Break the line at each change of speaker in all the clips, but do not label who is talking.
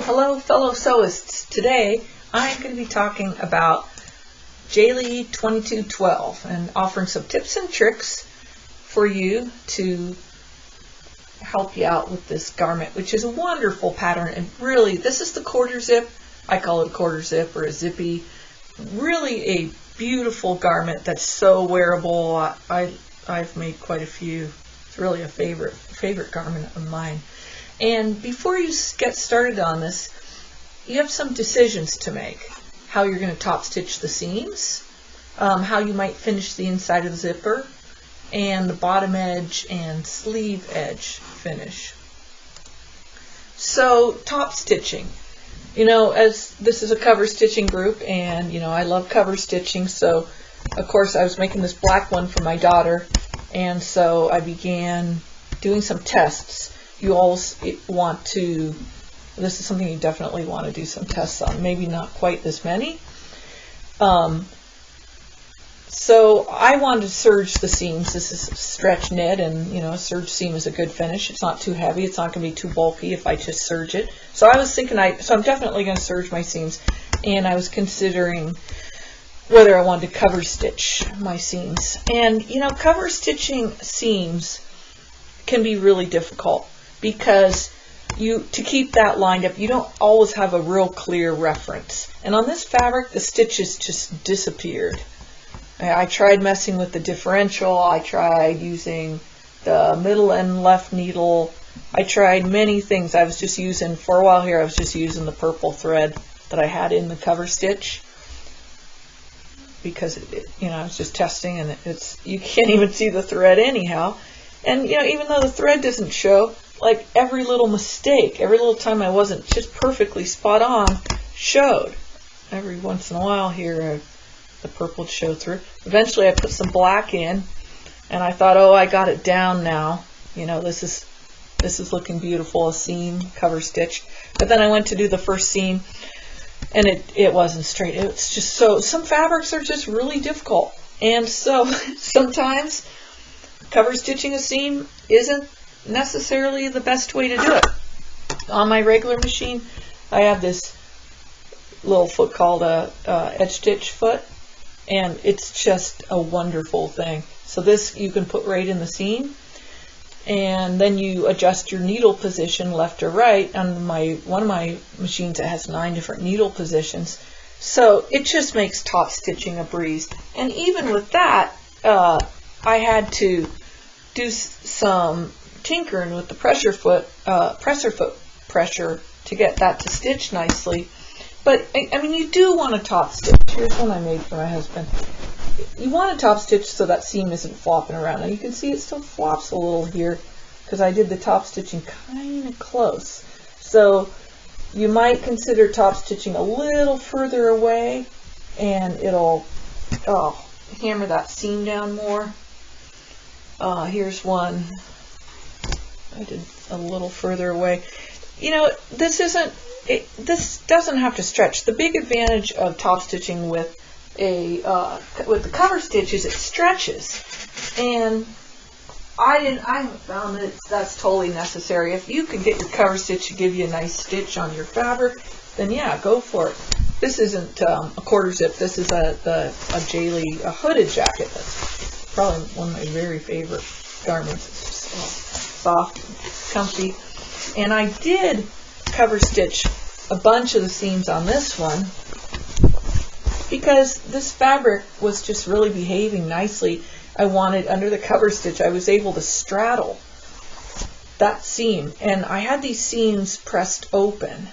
Hello fellow sewists. Today I'm going to be talking about Jalie 2212 and offering some tips and tricks for you to help you out with this garment, which is a wonderful pattern. And really, this is the quarter zip. I call it a quarter zip or a zippy. Really a beautiful garment that's so wearable. I've made quite a few. It's really a favorite garment of mine. And before you get started on this, you have some decisions to make. How you're going to top stitch the seams, how you might finish the inside of the zipper, and the bottom edge and sleeve edge finish. So top stitching. As this is a cover stitching group, and I love cover stitching, so of course I was making this black one for my daughter, and so I began doing some tests. You always want to, this is something you definitely want to do some tests on, maybe not quite this many. So I wanted to serge the seams. This is stretch knit, and a serge seam is a good finish. It's not too heavy. It's not going to be too bulky if I just serge it. So I was thinking, so I'm definitely going to serge my seams, and I was considering whether I wanted to cover stitch my seams. And cover stitching seams can be really difficult because to keep that lined up, you don't always have a real clear reference. And on this fabric, the stitches just disappeared. I tried messing with the differential. I tried using the middle and left needle. I tried many things. I was just using, for a while here, I was just using the purple thread that I had in the cover stitch because I was just testing, and you can't even see the thread anyhow. And even though the thread doesn't show, like every little mistake, every little time I wasn't just perfectly spot on, showed. Every once in a while here, the purple would show through. Eventually I put some black in, and I thought, oh, I got it down now. This is looking beautiful, a seam cover stitch. But then I went to do the first seam, and it wasn't straight. It's just some fabrics are just really difficult. And so sometimes cover stitching a seam isn't necessarily the best way to do it. On my regular machine, I have this little foot called a edge stitch foot, and it's just a wonderful thing. So this you can put right in the seam, and then you adjust your needle position left or right. On one of my machines, it has 9 different needle positions, so it just makes top stitching a breeze. And even with that, I had to do some tinkering with the presser foot pressure to get that to stitch nicely. But I mean, you do want to top stitch. Here's one I made for my husband. You want to top stitch so that seam isn't flopping around. Now you can see it still flops a little here because I did the top stitching kind of close. So you might consider top stitching a little further away, and it'll hammer that seam down more. Here's one I did a little further away. This doesn't have to stretch. The big advantage of top stitching with the cover stitch is it stretches, and I haven't found that that's totally necessary. If you can get your cover stitch to give you a nice stitch on your fabric, then yeah, go for it. This isn't a quarter zip. This is a Jalie, a hooded jacket. That's probably one of my very favorite garments. It's just soft, comfy. And I did cover stitch a bunch of the seams on this one because this fabric was just really behaving nicely. I wanted, under the cover stitch, I was able to straddle that seam, and I had these seams pressed open.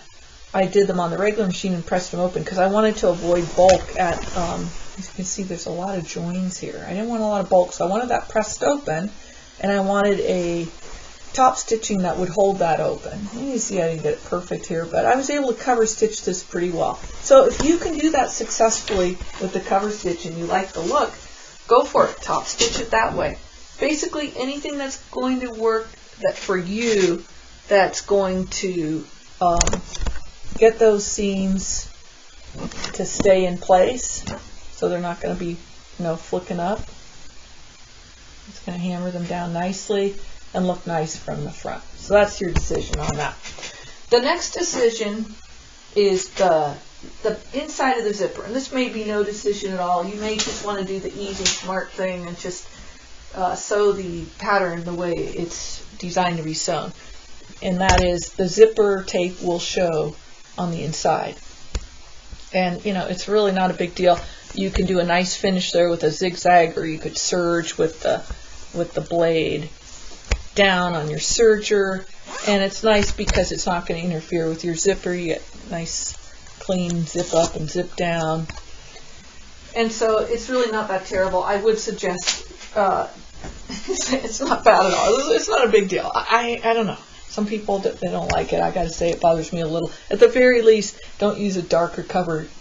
I did them on the regular machine and pressed them open because I wanted to avoid bulk at, as you can see, there's a lot of joins here. I didn't want a lot of bulk, so I wanted that pressed open, and I wanted a top stitching that would hold that open. You see I didn't get it perfect here, but I was able to cover stitch this pretty well. So if you can do that successfully with the cover stitch and you like the look, go for it. Top stitch it that way. Basically anything that's going to work for you, that's going to get those seams to stay in place so they're not going to be flicking up. It's going to hammer them down nicely and look nice from the front. So that's your decision on that. The next decision is the inside of the zipper. And this may be no decision at all. You may just want to do the easy, smart thing and just sew the pattern the way it's designed to be sewn. And that is, the zipper tape will show on the inside. And it's really not a big deal. You can do a nice finish there with a zigzag, or you could serge with the blade down on your serger. And it's nice because it's not going to interfere with your zipper. You get nice clean zip up and zip down. And so it's really not that terrible. I would suggest it's not bad at all. It's not a big deal. I don't know. Some people, they don't like it. I got to say, it bothers me a little. At the very least, don't use a darker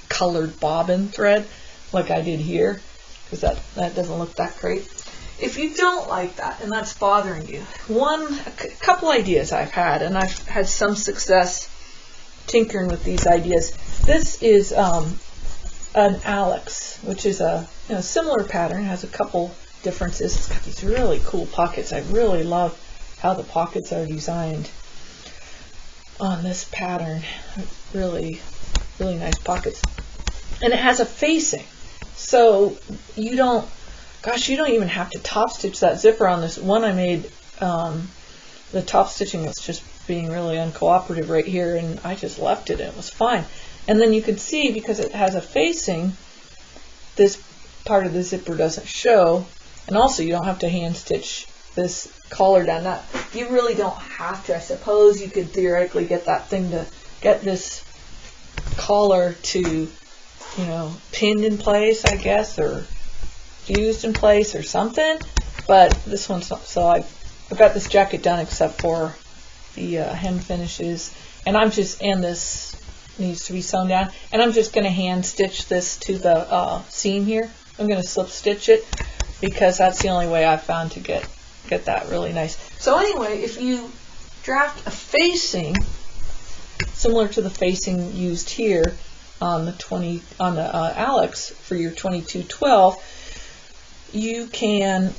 colored bobbin thread like I did here, because that doesn't look that great. If you don't like that and that's bothering you, a couple ideas I've had, and I've had some success tinkering with these ideas. This is an Alex, which is a similar pattern. It has a couple differences. It's got these really cool pockets. I really love how the pockets are designed on this pattern. Really, really nice pockets. And it has a facing, so you don't even have to top stitch that zipper on this one I made. The top stitching was just being really uncooperative right here, and I just left it and it was fine. And then you can see, because it has a facing, this part of the zipper doesn't show, and also you don't have to hand stitch this collar down. That you really don't have to. I suppose you could theoretically get that thing to get this collar to pinned in place, I guess, or fused in place or something, but this one's not. So I've got this jacket done except for the hem finishes, and this needs to be sewn down, and I'm just going to hand stitch this to the seam here. I'm going to slip stitch it because that's the only way I've found to get that really nice. So anyway, if you draft a facing similar to the facing used here on the Alex for your 2212, you can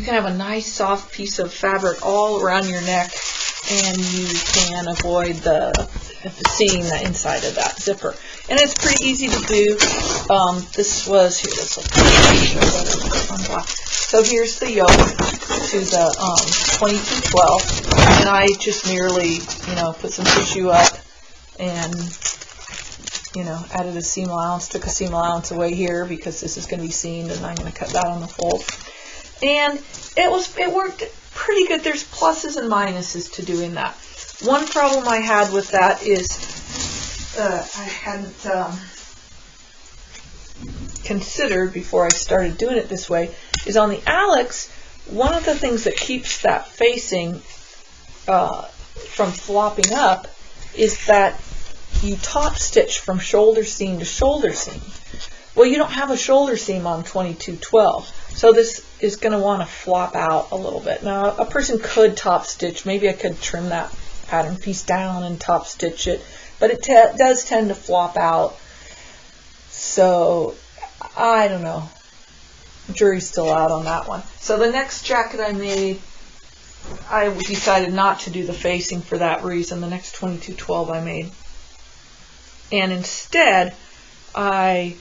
have a nice soft piece of fabric all around your neck, and you can avoid seeing the inside of that zipper. And it's pretty easy to do. This was here. So here's the yoke to the 2212, and I just merely put some tissue up and added a seam allowance, took a seam allowance away here because this is going to be seamed, and I'm going to cut that on the fold. And it worked pretty good. There's pluses and minuses to doing that. One problem I had with that is I hadn't considered before I started doing it this way is on the Alex, one of the things that keeps that facing from flopping up is that you top stitch from shoulder seam to shoulder seam. Well, you don't have a shoulder seam on 2212, so this is going to want to flop out a little bit. Now, a person could top stitch. Maybe I could trim that pattern piece down and top stitch it, but it does tend to flop out. So I don't know. Jury's still out on that one. So the next jacket I made, I decided not to do the facing for that reason. The next 2212 I made, and instead I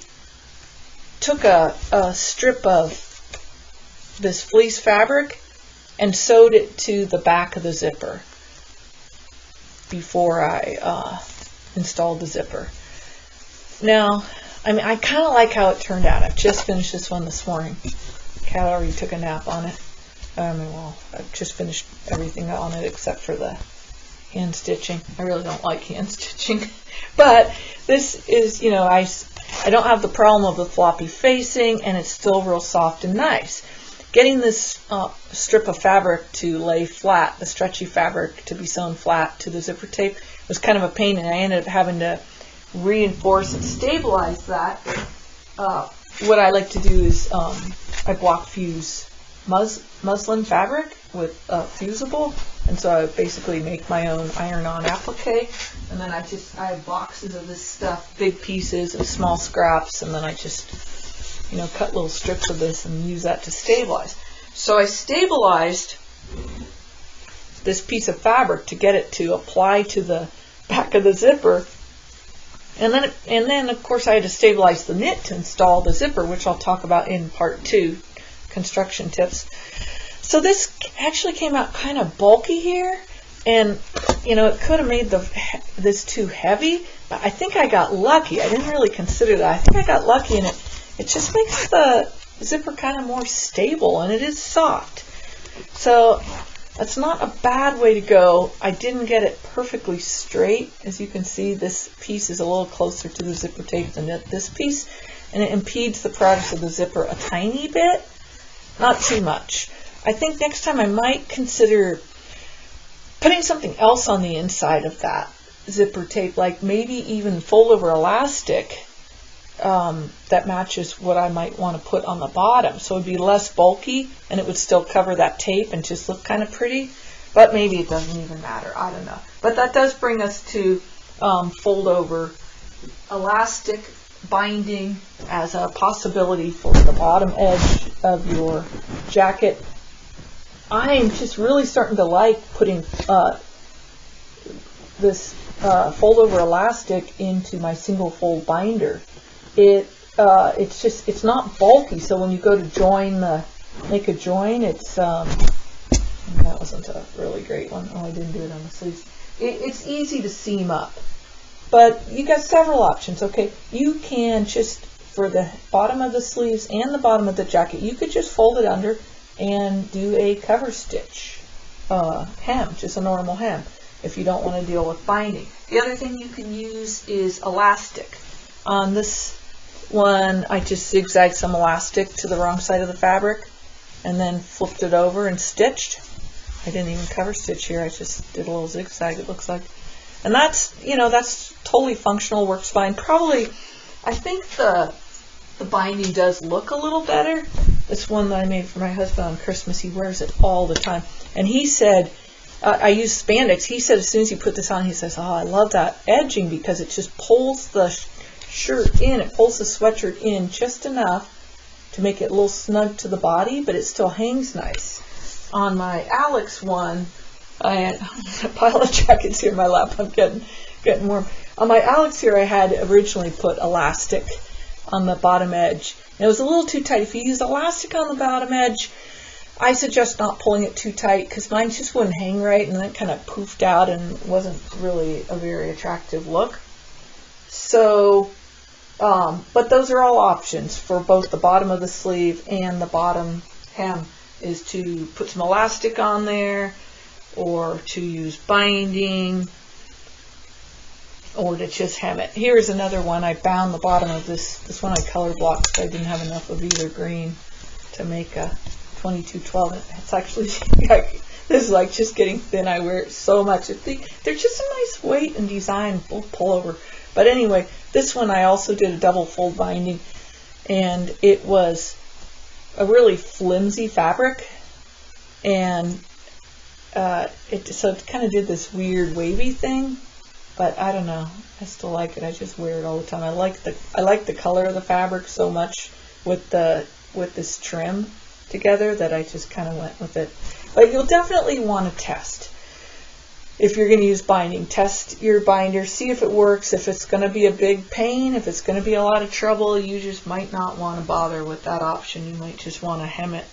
took a strip of this fleece fabric and sewed it to the back of the zipper before I installed the zipper. Now, I kind of like how it turned out. I've just finished this one this morning. Cat already took a nap on it. I've just finished everything on it except for the hand stitching. I really don't like hand stitching. But this is, I don't have the problem of the floppy facing, and it's still real soft and nice. Getting this strip of fabric to lay flat, the stretchy fabric to be sewn flat to the zipper tape, was kind of a pain, and I ended up having to reinforce and stabilize that. What I like to do is I block fuse muslin fabric with fusible, and so I basically make my own iron-on applique, and then I have boxes of this stuff, big pieces and small scraps, and then I just cut little strips of this and use that to stabilize. So I stabilized this piece of fabric to get it to apply to the back of the zipper. And then of course I had to stabilize the knit to install the zipper, which I'll talk about in part 2, construction tips. So this actually came out kind of bulky here, and it could have made this too heavy, but I think I got lucky. I didn't really consider that. I think I got lucky, and it just makes the zipper kind of more stable, and it is soft. So that's not a bad way to go. I didn't get it perfectly straight. As you can see, this piece is a little closer to the zipper tape than this piece, and it impedes the progress of the zipper a tiny bit, not too much. I think next time I might consider putting something else on the inside of that zipper tape, like maybe even fold over elastic that matches what I might want to put on the bottom. So it would be less bulky, and it would still cover that tape and just look kind of pretty. But maybe it doesn't even matter. I don't know. But that does bring us to fold over elastic binding as a possibility for the bottom edge of your jacket. I'm just really starting to like putting this fold over elastic into my single fold binder. It's not bulky, so when you go to make a join, it's that wasn't a really great one. Oh, I didn't do it on the sleeves. It's easy to seam up, but you got several options. Okay, you can just, for the bottom of the sleeves and the bottom of the jacket, you could just fold it under and do a cover stitch hem, just a normal hem, if you don't want to deal with binding. The other thing you can use is elastic. On this one, I just zigzagged some elastic to the wrong side of the fabric and then flipped it over and stitched. I didn't even cover stitch here, I just did a little zigzag, it looks like. And that's totally functional, works fine. Probably, I think the binding does look a little better. This one that I made for my husband on Christmas, he wears it all the time. And he said, I use spandex, he said as soon as he put this on, he says, oh, I love that edging because it just pulls the shirt in, it pulls the sweatshirt in just enough to make it a little snug to the body, but it still hangs nice. On my Alex one, I had a pile of jackets here in my lap, I'm getting warm. On my Alex here, I had originally put elastic on the bottom edge. And it was a little too tight. If you use elastic on the bottom edge, I suggest not pulling it too tight because mine just wouldn't hang right, and then it kind of poofed out and wasn't really a very attractive look. So, but those are all options for both the bottom of the sleeve and the bottom hem, is to put some elastic on there, or to use binding, or to just hem it. Here's another one. I bound the bottom of this one I color blocked because I didn't have enough of either green to make a 2212. It's actually, this is like just getting thin. I wear it so much. They're just a nice weight and design, both pull over. But anyway, this one I also did a double fold binding, and it was a really flimsy fabric, and so it kind of did this weird wavy thing. But I don't know, I still like it. I just wear it all the time. I like the color of the fabric so much with this trim together that I just kind of went with it. But you'll definitely want to test. If you're going to use binding, test your binder, see if it works. If it's going to be a big pain, if it's going to be a lot of trouble, you just might not want to bother with that option. You might just want to hem it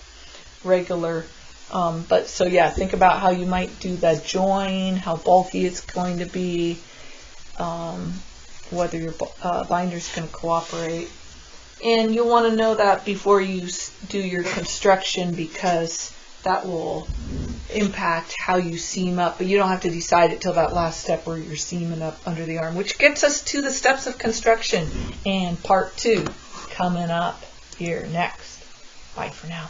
regular. But so yeah, think about how you might do that join, how bulky it's going to be, whether your binder's going to cooperate. And you'll want to know that before you do your construction, because that will impact how you seam up. But you don't have to decide it till that last step where you're seaming up under the arm, which gets us to the steps of construction and part 2 coming up here next. Bye for now.